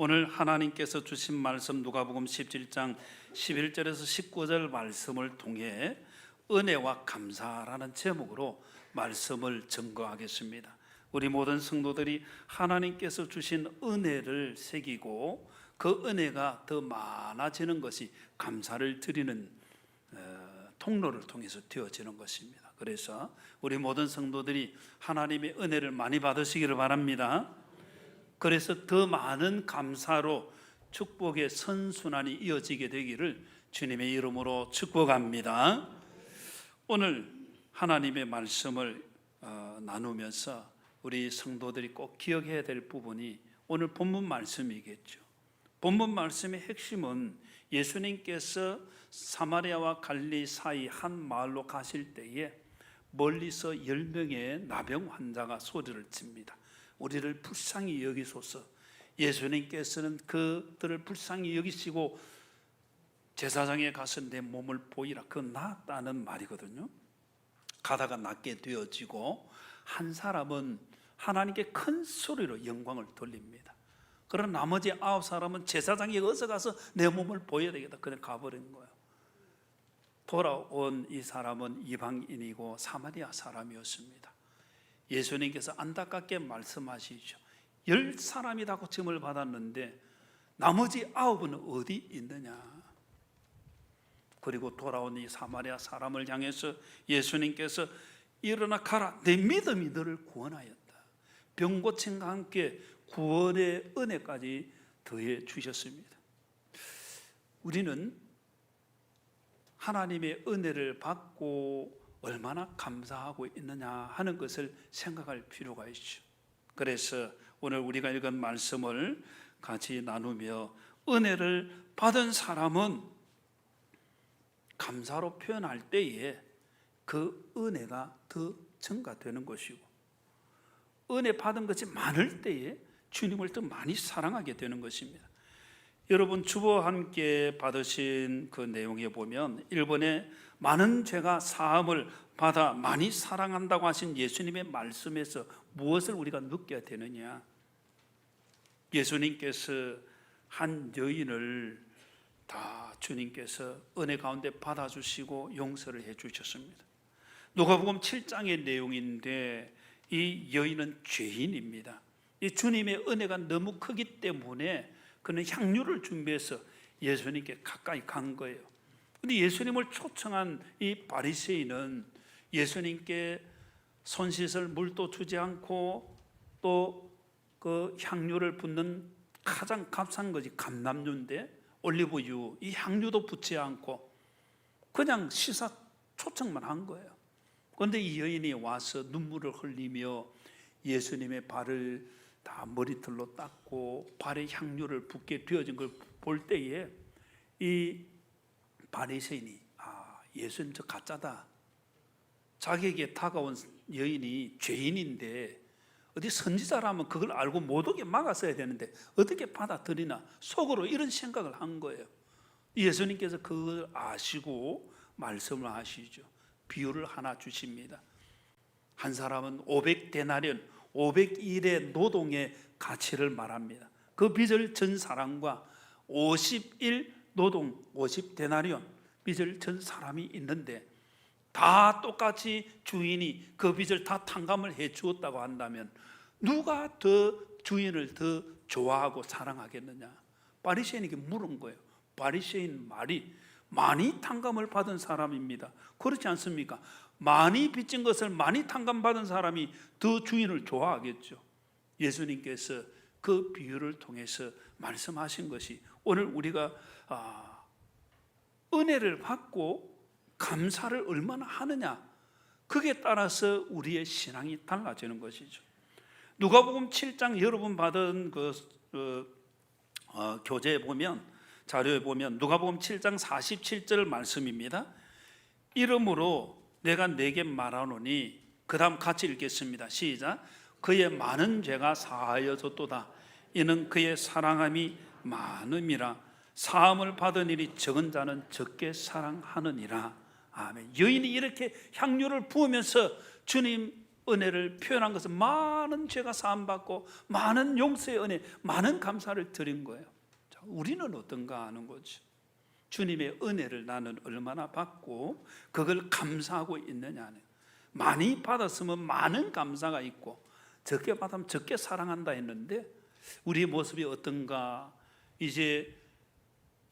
오늘 하나님께서 주신 말씀 누가복음 17장 11절에서 19절 말씀을 통해 은혜와 감사라는 제목으로 말씀을 증거하겠습니다. 우리 모든 성도들이 하나님께서 주신 은혜를 새기고 그 은혜가 더 많아지는 것이 감사를 드리는 통로를 통해서 되어지는 것입니다. 그래서 우리 모든 성도들이 하나님의 은혜를 많이 받으시기를 바랍니다. 그래서 더 많은 감사로 축복의 선순환이 이어지게 되기를 주님의 이름으로 축복합니다. 오늘 하나님의 말씀을 나누면서 우리 성도들이 꼭 기억해야 될 부분이 오늘 본문 말씀이겠죠. 본문 말씀의 핵심은 예수님께서 사마리아와 갈릴리 사이 한 마을로 가실 때에 멀리서 10명의 나병 환자가 소리를 칩니다. 우리를 불쌍히 여기소서. 예수님께서는 그들을 불쌍히 여기시고 제사장에 가서 내 몸을 보이라. 그건 낫다는 말이거든요. 가다가 낫게 되어지고 한 사람은 하나님께 큰 소리로 영광을 돌립니다. 그러나 나머지 9사람은 제사장이 어서 가서 내 몸을 보여야 되겠다. 그냥 가버린 거예요. 돌아온 이 사람은 이방인이고 사마리아 사람이었습니다. 예수님께서 안타깝게 말씀하시죠. 10사람이 다 고침을 받았는데 나머지 9은 어디 있느냐. 그리고 돌아온 이 사마리아 사람을 향해서 예수님께서 일어나 가라. 내 믿음이 너를 구원하였다. 병 고침과 함께 구원의 은혜까지 더해 주셨습니다. 우리는 하나님의 은혜를 받고 얼마나 감사하고 있느냐 하는 것을 생각할 필요가 있죠. 그래서 오늘 우리가 읽은 말씀을 같이 나누며 은혜를 받은 사람은 감사로 표현할 때에 그 은혜가 더 증가되는 것이고, 은혜 받은 것이 많을 때에 주님을 더 많이 사랑하게 되는 것입니다. 여러분, 주보와 함께 받으신 그 내용에 보면 1번에 많은 죄가 사함을 받아 많이 사랑한다고 하신 예수님의 말씀에서 무엇을 우리가 느껴야 되느냐. 예수님께서 한 여인을 다 주님께서 은혜 가운데 받아주시고 용서를 해주셨습니다. 누가복음 7장의 내용인데 이 여인은 죄인입니다. 이 주님의 은혜가 너무 크기 때문에 그는 향유를 준비해서 예수님께 가까이 간 거예요. 근데 예수님을 초청한 이 바리새인은 예수님께 손 씻을 물도 주지 않고 또 그 향유를 붓는 가장 값싼 것이 감람유인데 올리브유, 이 향유도 붓지 않고 그냥 시사 초청만 한 거예요. 그런데 이 여인이 와서 눈물을 흘리며 예수님의 발을 다 머리털로 닦고 발에 향유를 붓게 되어진 걸 볼 때에 이 바리새인이 예수님 저 가짜다. 자기에게 다가온 여인이 죄인인데 어디 선지자라면 그걸 알고 못 오게 막았어야 되는데 어떻게 받아들이나, 속으로 이런 생각을 한 거예요. 예수님께서 그걸 아시고 말씀을 하시죠. 비유를 하나 주십니다. 한 사람은 500데나리온 500일의 노동의 가치를 말합니다. 그 빚을 진 사람과 50일 노동 50데나리온 빚을 진 사람이 있는데 다 똑같이 주인이 그 빚을 다 탕감을 해 주었다고 한다면 누가 더 주인을 더 좋아하고 사랑하겠느냐. 바리새인에게 물은 거예요. 바리새인 말이 많이 탕감을 받은 사람입니다. 그렇지 않습니까? 많이 빚진 것을 많이 탕감받은 사람이 더 주인을 좋아하겠죠. 예수님께서 그 비유를 통해서 말씀하신 것이 오늘 우리가 은혜를 받고 감사를 얼마나 하느냐, 그게 따라서 우리의 신앙이 달라지는 것이죠. 누가복음 7장 여러분 받은 교재에 보면, 자료에 보면 누가복음 7장 47절 말씀입니다. 이러므로 내가 네게 말하노니, 그 다음 같이 읽겠습니다. 시작. 그의 많은 죄가 사하여졌도다. 이는 그의 사랑함이 많음이라. 사함을 받은 일이 적은 자는 적게 사랑하느니라. 아멘. 여인이 이렇게 향유를 부으면서 주님 은혜를 표현한 것은 많은 죄가 사함받고 많은 용서의 은혜, 많은 감사를 드린 거예요. 자, 우리는 어떤가 하는 거죠. 주님의 은혜를 나는 얼마나 받고 그걸 감사하고 있느냐는, 많이 받았으면 많은 감사가 있고 적게 받으면 적게 사랑한다 했는데 우리의 모습이 어떤가. 이제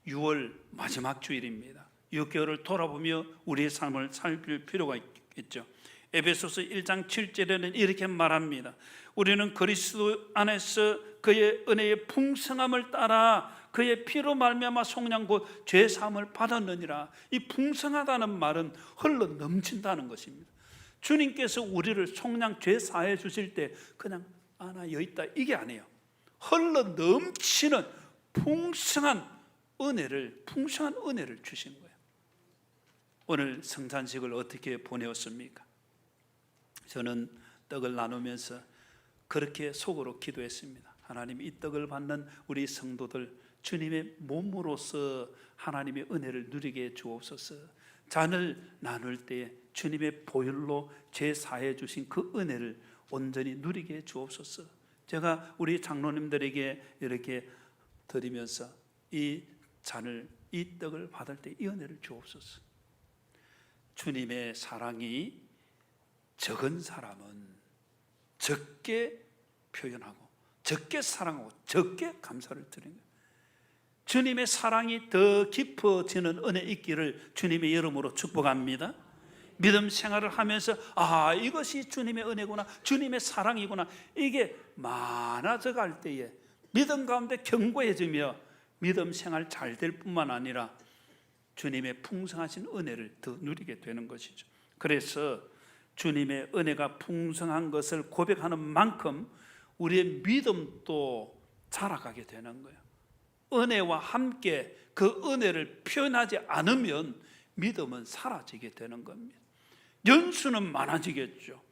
6월 마지막 주일입니다. 6개월을 돌아보며 우리의 삶을 살필 필요가 있겠죠. 에베소서 1장 7절에는 이렇게 말합니다. 우리는 그리스도 안에서 그의 은혜의 풍성함을 따라 그의 피로 말미암아 속량 곧 죄 사함을 받았느니라. 이 풍성하다는 말은 흘러 넘친다는 것입니다. 주님께서 우리를 속량 죄 사해 주실 때 그냥 나 여기 있다 이게 아니에요. 흘러 넘치는 풍성한 은혜를 주시는 거예요. 오늘 성찬식을 어떻게 보내었습니까? 저는 떡을 나누면서 그렇게 속으로 기도했습니다. 하나님, 이 떡을 받는 우리 성도들 주님의 몸으로서 하나님의 은혜를 누리게 주옵소서. 잔을 나눌 때 주님의 보혈로 죄 사해 주신 그 은혜를 온전히 누리게 주옵소서. 제가 우리 장로님들에게 이렇게 드리면서 이 잔을, 이 떡을 받을 때 이 은혜를 주옵소서. 주님의 사랑이 적은 사람은 적게 표현하고 적게 사랑하고 적게 감사를 드리는 거예요. 주님의 사랑이 더 깊어지는 은혜 있기를 주님의 이름으로 축복합니다. 믿음 생활을 하면서 이것이 주님의 은혜구나, 주님의 사랑이구나, 이게 많아져 갈 때에 믿음 가운데 견고해지며 믿음 생활 잘 될 뿐만 아니라 주님의 풍성하신 은혜를 더 누리게 되는 것이죠. 그래서 주님의 은혜가 풍성한 것을 고백하는 만큼 우리의 믿음도 자라가게 되는 거예요. 은혜와 함께 그 은혜를 표현하지 않으면 믿음은 사라지게 되는 겁니다. 연수는 많아지겠죠.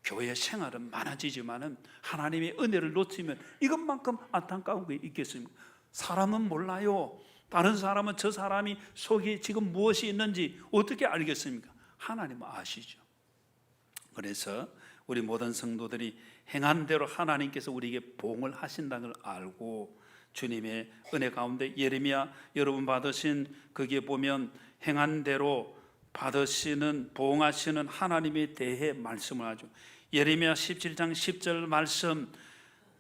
교회 생활은 많아지지만은 하나님의 은혜를 놓치면 이것만큼 안타까운 게 있겠습니까? 사람은 몰라요. 다른 사람은 저 사람이 속에 지금 무엇이 있는지 어떻게 알겠습니까? 하나님은 아시죠. 그래서 우리 모든 성도들이 행한 대로 하나님께서 우리에게 보응을 하신다는 걸 알고 주님의 은혜 가운데 예레미야 여러분 받으신 거기에 보면 행한 대로 받으시는 보응하시는 하나님에 대해 말씀을 하죠. 예레미야 17장 10절 말씀,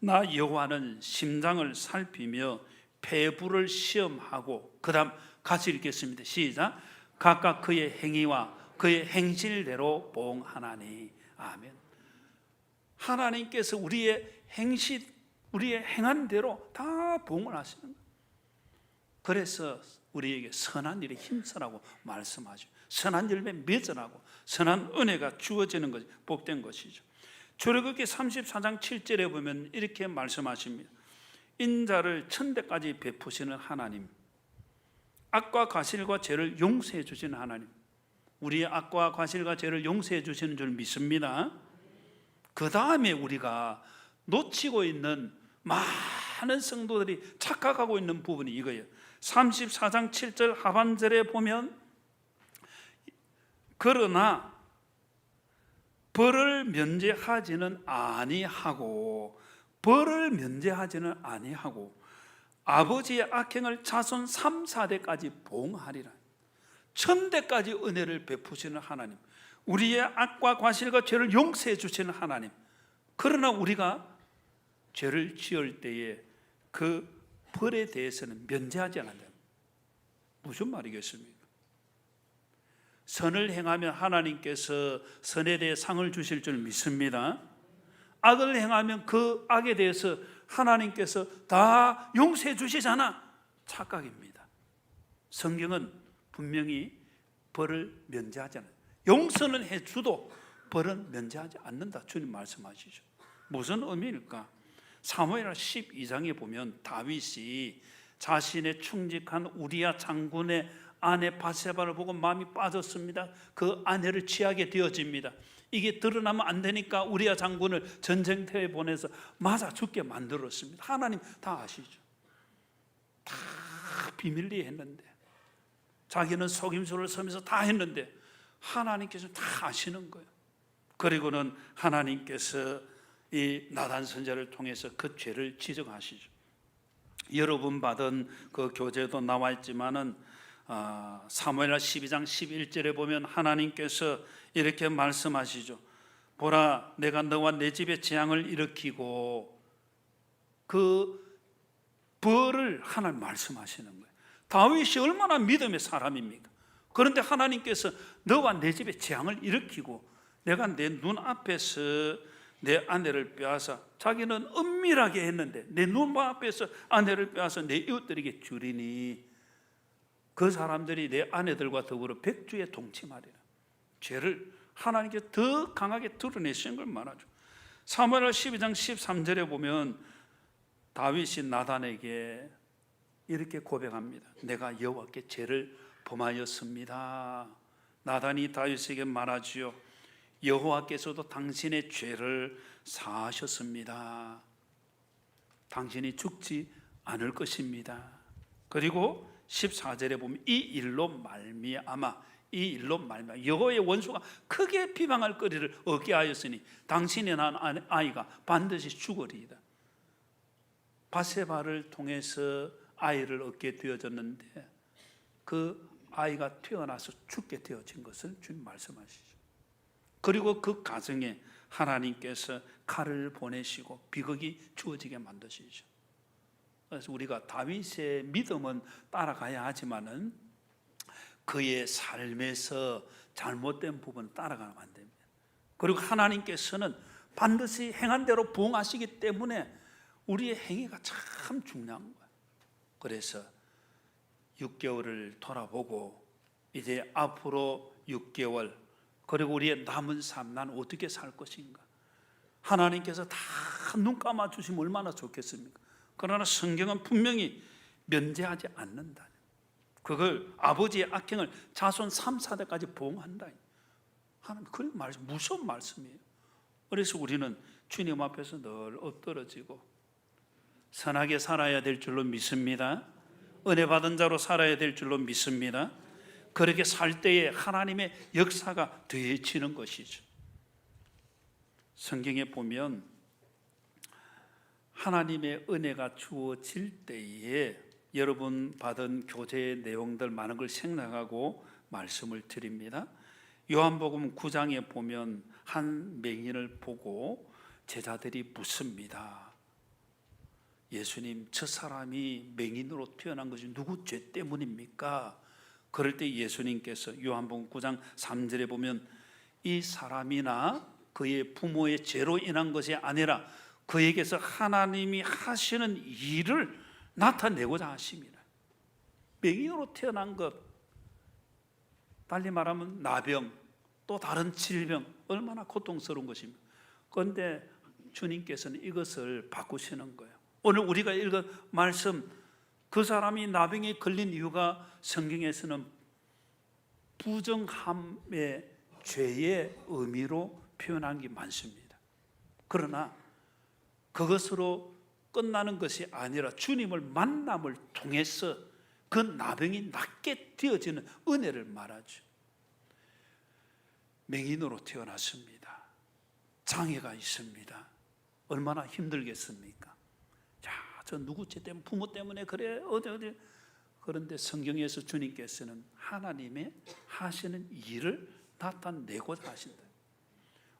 나 여호와는 심장을 살피며 폐부를 시험하고, 그 다음 같이 읽겠습니다. 시작. 각각 그의 행위와 그의 행실대로 보응하나니. 아멘. 하나님께서 우리의 행한 대로 다 보응을 하시는 거예요. 그래서 우리에게 선한 일에 힘쓰라고 말씀하죠. 선한 열매 맺으라고, 선한 은혜가 주어지는 것이 복된 것이죠. 출애굽기 34장 7절에 보면 이렇게 말씀하십니다. 인자를 천대까지 베푸시는 하나님, 악과 과실과 죄를 용서해 주시는 하나님, 우리의 악과 과실과 죄를 용서해 주시는 줄 믿습니다. 그 다음에 우리가 놓치고 있는 많은 성도들이 착각하고 있는 부분이 이거예요. 34장 7절 하반절에 보면, 그러나 벌을 면제하지는 아니하고 아버지의 악행을 자손 3, 4대까지 보응하리라. 천대까지 은혜를 베푸시는 하나님, 우리의 악과 과실과 죄를 용서해 주시는 하나님. 그러나 우리가 죄를 지을 때에 그 벌에 대해서는 면제하지 않는다. 무슨 말이겠습니까? 선을 행하면 하나님께서 선에 대해 상을 주실 줄 믿습니다. 악을 행하면 그 악에 대해서 하나님께서 다 용서해 주시잖아. 착각입니다. 성경은 분명히 벌을 면제하지 않아요. 용서는 해주도 벌은 면제하지 않는다, 주님 말씀하시죠. 무슨 의미일까? 사무엘하 12장에 보면 다윗이 자신의 충직한 우리야 장군의 아내 바세바를 보고 마음이 빠졌습니다. 그 아내를 취하게 되어집니다. 이게 드러나면 안 되니까 우리야 장군을 전쟁터에 보내서 맞아 죽게 만들었습니다. 하나님 다 아시죠. 다 비밀리에 했는데, 자기는 속임수를 쓰면서 다 했는데 하나님께서 다 아시는 거예요. 그리고는 하나님께서 이 나단 선지자를 통해서 그 죄를 지적하시죠. 여러분 받은 그 교재도 나와 있지만은 사무엘하 12장 11절에 보면 하나님께서 이렇게 말씀하시죠. 보라, 내가 너와 내 집에 재앙을 일으키고, 그 벌을 하나님 말씀하시는 거예요. 다윗이 얼마나 믿음의 사람입니까? 그런데 하나님께서 너와 내 집에 재앙을 일으키고, 내가 내 눈앞에서 내 아내를 빼앗아, 자기는 은밀하게 했는데 내 눈앞에서 아내를 빼앗아 내 이웃들에게 주리니 그 사람들이 내 아내들과 더불어 백주에 동침하리라. 죄를 하나님께 더 강하게 드러내시는 걸 말하죠. 사무엘하 12장 13절에 보면 다윗이 나단에게 이렇게 고백합니다. 내가 여호와께 죄를 범하였습니다. 나단이 다윗에게 말하지요. 여호와께서도 당신의 죄를 사하셨습니다. 당신이 죽지 않을 것입니다. 그리고 14절에 보면 이 일로 말미암아 여호와의 원수가 크게 비방할 거리를 얻게 하였으니 당신이 낳은 아이가 반드시 죽으리이다. 밧세바를 통해서 아이를 얻게 되어졌는데 그 아이가 태어나서 죽게 되어진 것을 주님 말씀하시죠. 그리고 그 가정에 하나님께서 칼을 보내시고 비극이 주어지게 만드시죠. 그래서 우리가 다윗의 믿음은 따라가야 하지만은 그의 삶에서 잘못된 부분은 따라가면 안 됩니다. 그리고 하나님께서는 반드시 행한 대로 부응하시기 때문에 우리의 행위가 참 중요한 거예요. 그래서 6개월을 돌아보고 이제 앞으로 6개월 그리고 우리의 남은 삶 난 어떻게 살 것인가. 하나님께서 다 눈 감아 주시면 얼마나 좋겠습니까? 그러나 성경은 분명히 면제하지 않는다. 그걸 아버지의 악행을 자손 3, 4대까지 보응한다. 하나님 그런 말씀, 무서운 말씀이에요. 그래서 우리는 주님 앞에서 늘 엎드러지고 선하게 살아야 될 줄로 믿습니다. 은혜 받은 자로 살아야 될 줄로 믿습니다. 그렇게 살 때에 하나님의 역사가 더해지는 것이죠. 성경에 보면 하나님의 은혜가 주어질 때에 여러분 받은 교재의 내용들 많은 걸 생각하고 말씀을 드립니다. 요한복음 9장에 보면 한 맹인을 보고 제자들이 묻습니다. 예수님, 저 사람이 맹인으로 태어난 것이 누구 죄 때문입니까? 그럴 때 예수님께서 요한복음 9장 3절에 보면 이 사람이나 그의 부모의 죄로 인한 것이 아니라 그에게서 하나님이 하시는 일을 나타내고자 하십니다. 맹인으로 태어난 것, 달리 말하면 나병, 또 다른 질병, 얼마나 고통스러운 것입니다. 그런데 주님께서는 이것을 바꾸시는 거예요. 오늘 우리가 읽은 말씀, 그 사람이 나병에 걸린 이유가 성경에서는 부정함의 죄의 의미로 표현한 게 많습니다. 그러나 그것으로 끝나는 것이 아니라 주님을 만남을 통해서 그 나병이 낫게 되어지는 은혜를 말하죠. 맹인으로 태어났습니다. 장애가 있습니다. 얼마나 힘들겠습니까? 자, 저 누구 죄 때문에, 부모 때문에 그래 어디. 그런데 성경에서 주님께서는 하나님의 하시는 일을 나타내고자 하신다.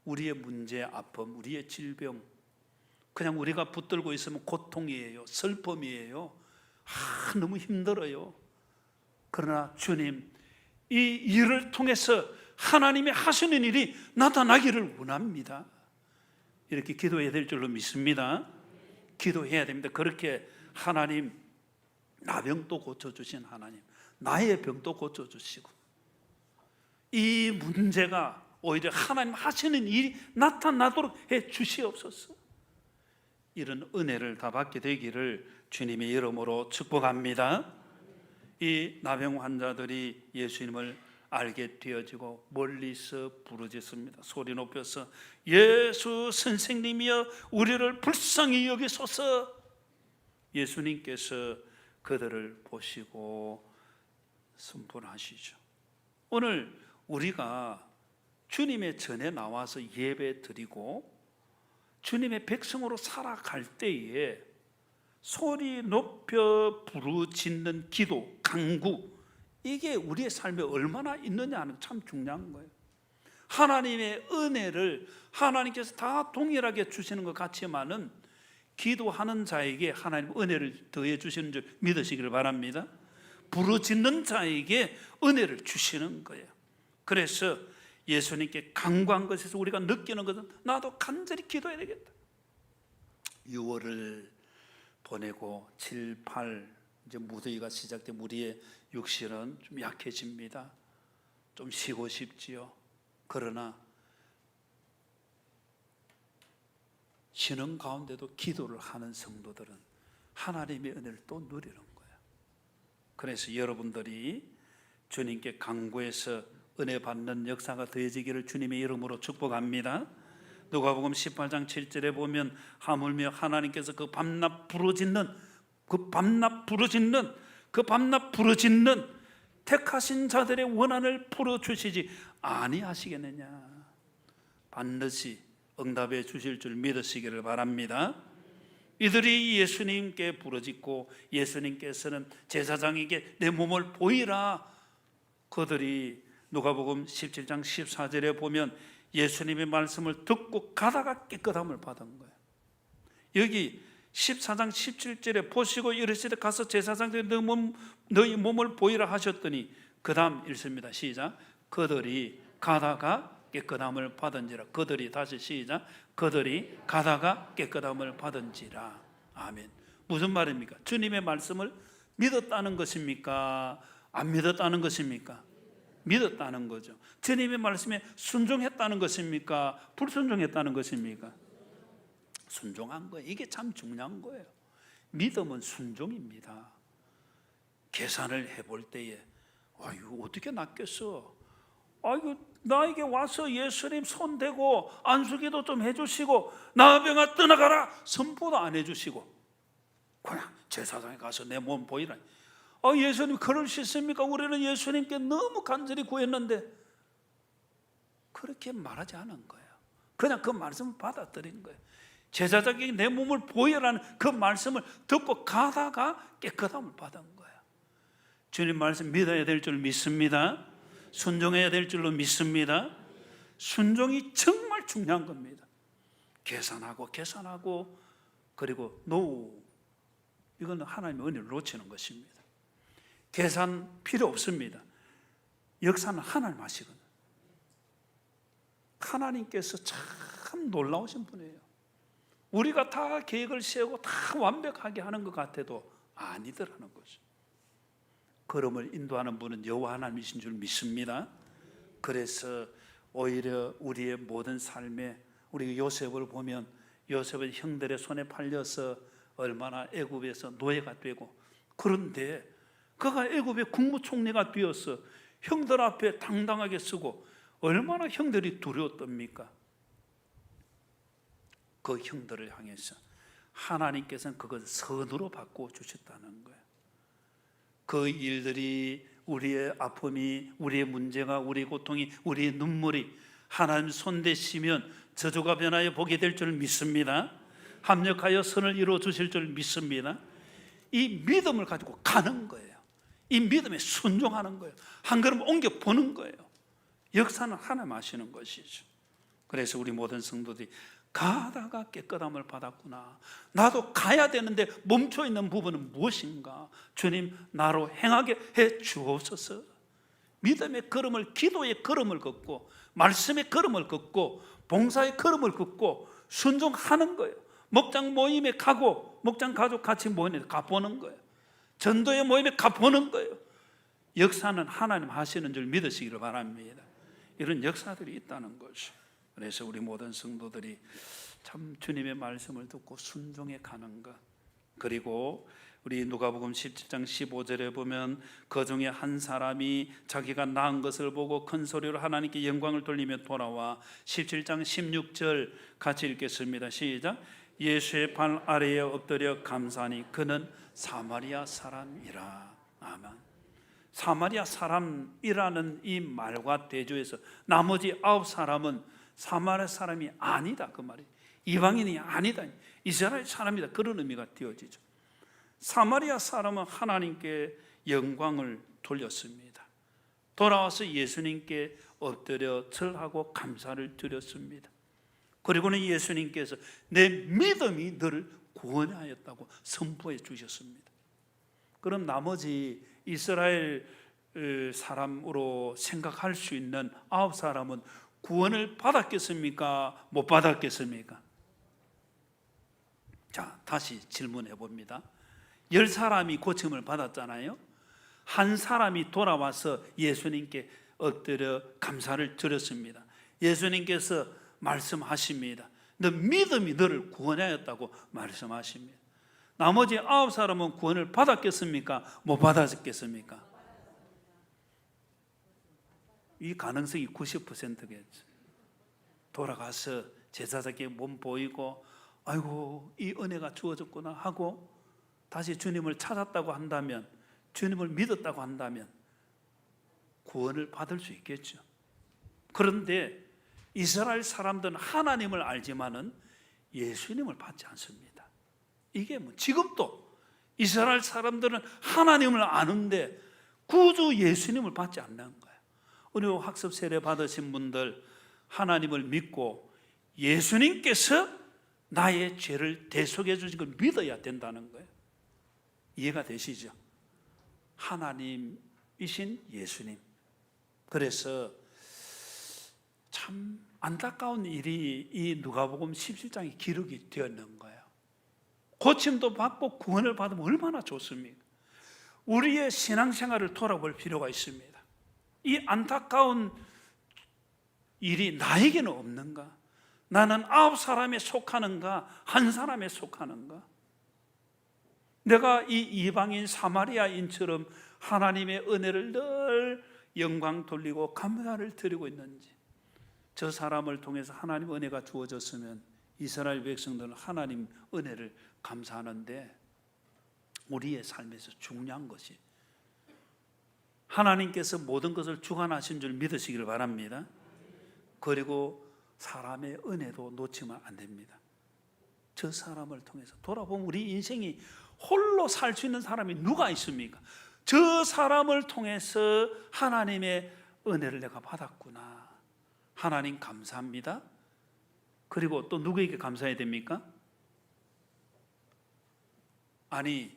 우리의 문제, 아픔, 우리의 질병, 그냥 우리가 붙들고 있으면 고통이에요, 슬픔이에요, 너무 힘들어요. 그러나 주님, 이 일을 통해서 하나님의 하시는 일이 나타나기를 원합니다. 이렇게 기도해야 될 줄로 믿습니다. 기도해야 됩니다. 그렇게 하나님, 나병도 고쳐주신 하나님, 나의 병도 고쳐주시고 이 문제가 오히려 하나님 하시는 일이 나타나도록 해 주시옵소서. 이런 은혜를 다 받게 되기를 주님의 이름으로 축복합니다. 이 나병 환자들이 예수님을 알게 되어지고 멀리서 부르짖습니다. 소리 높여서 예수 선생님이여 우리를 불쌍히 여기소서. 예수님께서 그들을 보시고 선포하시죠. 오늘 우리가 주님의 전에 나와서 예배 드리고 주님의 백성으로 살아갈 때에 소리 높여 부르짖는 기도, 간구, 이게 우리의 삶에 얼마나 있느냐 하는 참 중요한 거예요. 하나님의 은혜를 하나님께서 다 동일하게 주시는 것 같지만은 기도하는 자에게 하나님 은혜를 더해 주시는 줄 믿으시기를 바랍니다. 부르짖는 자에게 은혜를 주시는 거예요. 그래서 예수님께 간구한 것에서 우리가 느끼는 것은 나도 간절히 기도해야 되겠다. 6월을 보내고 7, 8 이제 무더위가 시작되면 우리의 육신은 좀 약해집니다. 좀 쉬고 싶지요. 그러나 쉬는 가운데도 기도를 하는 성도들은 하나님의 은혜를 또 누리는 거예요. 그래서 여러분들이 주님께 간구해서 은혜 받는 역사가 더해지기를 주님의 이름으로 축복합니다. 누가복음 18장 7절에 보면 하물며 하나님께서 그 밤낮 부르짖는 택하신 자들의 원한을 풀어주시지 아니하시겠느냐. 반드시 응답해 주실 줄 믿으시기를 바랍니다. 이들이 예수님께 부르짖고 예수님께서는 제사장에게 내 몸을 보이라. 그들이 누가복음 17장 14절에 보면 예수님의 말씀을 듣고 가다가 깨끗함을 받은 거예요. 여기 14장 17절에 보시고 이르시되 가서 제사장들이 너희 몸을 보이라 하셨더니 그 다음 읽습니다. 시작. 그들이 가다가 깨끗함을 받은지라. 그들이 다시 시작. 그들이 가다가 깨끗함을 받은지라. 아멘. 무슨 말입니까? 주님의 말씀을 믿었다는 것입니까? 안 믿었다는 것입니까? 믿었다는 거죠. 주님의 말씀에 순종했다는 것입니까? 불순종했다는 것입니까? 순종한 거예요. 이게 참 중요한 거예요. 믿음은 순종입니다. 계산을 해볼 때에 이거 어떻게 낫겠어? 이거 나에게 와서 예수님 손대고 안수기도 좀 해주시고 나병아 떠나가라 선포도 안 해주시고 그냥 제사장에 가서 내 몸 보이라. 예수님 그럴 수 있습니까? 우리는 예수님께 너무 간절히 구했는데 그렇게 말하지 않은 거예요. 그냥 그 말씀을 받아들인 거예요. 제사장에게 내 몸을 보여라는 그 말씀을 듣고 가다가 깨끗함을 받은 거예요. 주님 말씀 믿어야 될 줄 믿습니다. 순종해야 될 줄로 믿습니다. 순종이 정말 중요한 겁니다. 계산하고 그리고 이건 하나님의 은혜를 놓치는 것입니다. 계산 필요 없습니다. 역사는 하나님 하시거든요. 하나님께서 참 놀라우신 분이에요. 우리가 다 계획을 세우고 다 완벽하게 하는 것 같아도 아니더라는 거죠. 걸음을 인도하는 분은 여호와 하나님이신 줄 믿습니다. 그래서 오히려 우리의 모든 삶에 우리 요셉을 보면 요셉은 형들의 손에 팔려서 얼마나 애굽에서 노예가 되고 그런데 그가 애굽의 국무총리가 되어서 형들 앞에 당당하게 쓰고 얼마나 형들이 두려웠답니까? 그 형들을 향해서 하나님께서는 그것을 선으로 바꾸어 주셨다는 거예요. 그 일들이 우리의 아픔이 우리의 문제가 우리의 고통이 우리의 눈물이 하나님 손 대시면 저주가 변하여 복이 될 줄 믿습니다. 합력하여 선을 이루어 주실 줄 믿습니다. 이 믿음을 가지고 가는 거예요. 이 믿음에 순종하는 거예요. 한 걸음 옮겨 보는 거예요. 역사는 하나님 하시는 것이죠. 그래서 우리 모든 성도들이 가다가 깨끗함을 받았구나. 나도 가야 되는데 멈춰있는 부분은 무엇인가? 주님 나로 행하게 해 주옵소서. 믿음의 걸음을, 기도의 걸음을 걷고 말씀의 걸음을 걷고 봉사의 걸음을 걷고 순종하는 거예요. 목장 모임에 가고 목장 가족 같이 모임에 가보는 거예요. 전도의 모임에 가보는 거예요. 역사는 하나님 하시는 줄 믿으시기를 바랍니다. 이런 역사들이 있다는 거죠. 그래서 우리 모든 성도들이 참 주님의 말씀을 듣고 순종해 가는 것. 그리고 우리 누가복음 17장 15절에 보면 그 중에 한 사람이 자기가 낳은 것을 보고 큰 소리로 하나님께 영광을 돌리며 돌아와 17장 16절 같이 읽겠습니다. 시작. 예수의 발 아래에 엎드려 감사하니 그는 사마리아 사람이라. 아멘. 사마리아 사람이라는 이 말과 대조해서 나머지 9사람은 사마리아 사람이 아니다, 그 말이. 이방인이 아니다, 이스라엘 사람이다, 그런 의미가 되어지죠. 사마리아 사람은 하나님께 영광을 돌렸습니다. 돌아와서 예수님께 엎드려 절하고 감사를 드렸습니다. 그리고는 예수님께서 내 믿음이 너를 구원하였다고 선포해 주셨습니다. 그럼 나머지 이스라엘 사람으로 생각할 수 있는 9사람은 구원을 받았겠습니까? 못 받았겠습니까? 자, 다시 질문해 봅니다. 10사람이 고침을 받았잖아요. 한 사람이 돌아와서 예수님께 엎드려 감사를 드렸습니다. 예수님께서 말씀하십니다. 너 믿음이 너를 구원하였다고 말씀하십니다. 나머지 9사람은 구원을 받았겠습니까? 못 받았겠습니까? 이 가능성이 90%겠죠. 돌아가서 제사장에게 몸 보이고 아이고 이 은혜가 주어졌구나 하고 다시 주님을 찾았다고 한다면, 주님을 믿었다고 한다면 구원을 받을 수 있겠죠. 그런데 이스라엘 사람들은 하나님을 알지만은 예수님을 받지 않습니다. 이게 지금도 이스라엘 사람들은 하나님을 아는데 구주 예수님을 받지 않는 거예요. 우리 학습 세례 받으신 분들, 하나님을 믿고 예수님께서 나의 죄를 대속해 주신 걸 믿어야 된다는 거예요. 이해가 되시죠? 하나님이신 예수님. 그래서 참 안타까운 일이 이 누가복음 17장에 기록이 되었는 거예요. 고침도 받고 구원을 받으면 얼마나 좋습니까? 우리의 신앙생활을 돌아볼 필요가 있습니다. 이 안타까운 일이 나에게는 없는가? 나는 9사람에 속하는가? 한 사람에 속하는가? 내가 이 이방인 사마리아인처럼 하나님의 은혜를 늘 영광 돌리고 감사를 드리고 있는지, 저 사람을 통해서 하나님 은혜가 주어졌으면 이스라엘 백성들은 하나님 은혜를 감사하는데, 우리의 삶에서 중요한 것이 하나님께서 모든 것을 주관하신 줄 믿으시기를 바랍니다. 그리고 사람의 은혜도 놓치면 안 됩니다. 저 사람을 통해서 돌아보면 우리 인생이 홀로 살 수 있는 사람이 누가 있습니까? 저 사람을 통해서 하나님의 은혜를 내가 받았구나. 하나님 감사합니다. 그리고 또 누구에게 감사해야 됩니까? 아니,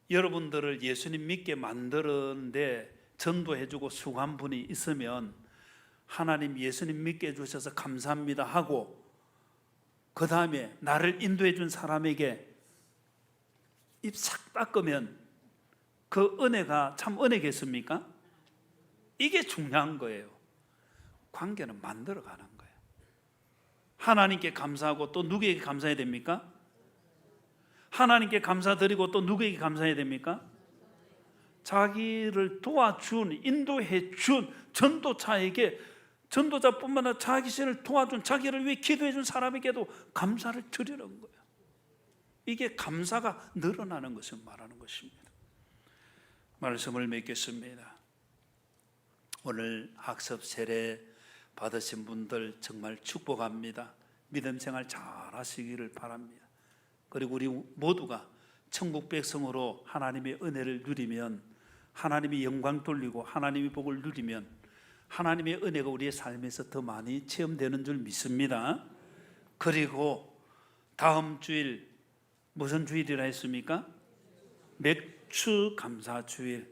여러분들을 예수님 믿게 만드는데 전도해주고 수고한 분이 있으면 하나님 예수님 믿게 해주셔서 감사합니다 하고, 그 다음에 나를 인도해 준 사람에게 입 싹 닦으면 그 은혜가 참 은혜겠습니까? 이게 중요한 거예요. 관계는 만들어가는 거예요. 하나님께 감사하고 또 누구에게 감사해야 됩니까? 하나님께 감사드리고 또 누구에게 감사해야 됩니까? 자기를 도와준, 인도해 준 전도자에게, 전도자뿐만 아니라 자기 신을 도와준, 자기를 위해 기도해 준 사람에게도 감사를 드리는 거예요. 이게 감사가 늘어나는 것을 말하는 것입니다. 말씀을 맺겠습니다. 오늘 학습 세례 받으신 분들 정말 축복합니다. 믿음 생활 잘 하시기를 바랍니다. 그리고 우리 모두가 천국 백성으로 하나님의 은혜를 누리면, 하나님의 영광 돌리고 하나님의 복을 누리면 하나님의 은혜가 우리의 삶에서 더 많이 체험되는 줄 믿습니다. 그리고 다음 주일 무슨 주일이라 했습니까? 맥주 감사 주일.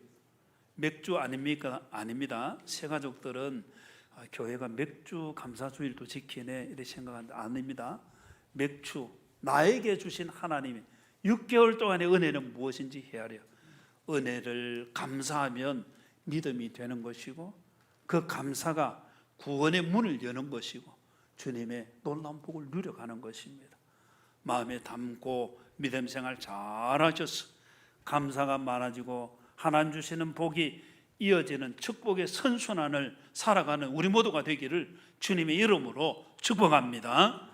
맥주 아닙니까? 아닙니다. 새가족들은 교회가 맥주 감사 주일도 지키네 이렇게 생각하는데 아닙니다. 맥주, 나에게 주신 하나님의 6개월 동안의 은혜는 무엇인지 헤아려 은혜를 감사하면 믿음이 되는 것이고, 그 감사가 구원의 문을 여는 것이고 주님의 놀라운 복을 누려가는 것입니다. 마음에 담고 믿음 생활 잘하셔서 감사가 많아지고 하나님 주시는 복이 이어지는 축복의 선순환을 살아가는 우리 모두가 되기를 주님의 이름으로 축복합니다.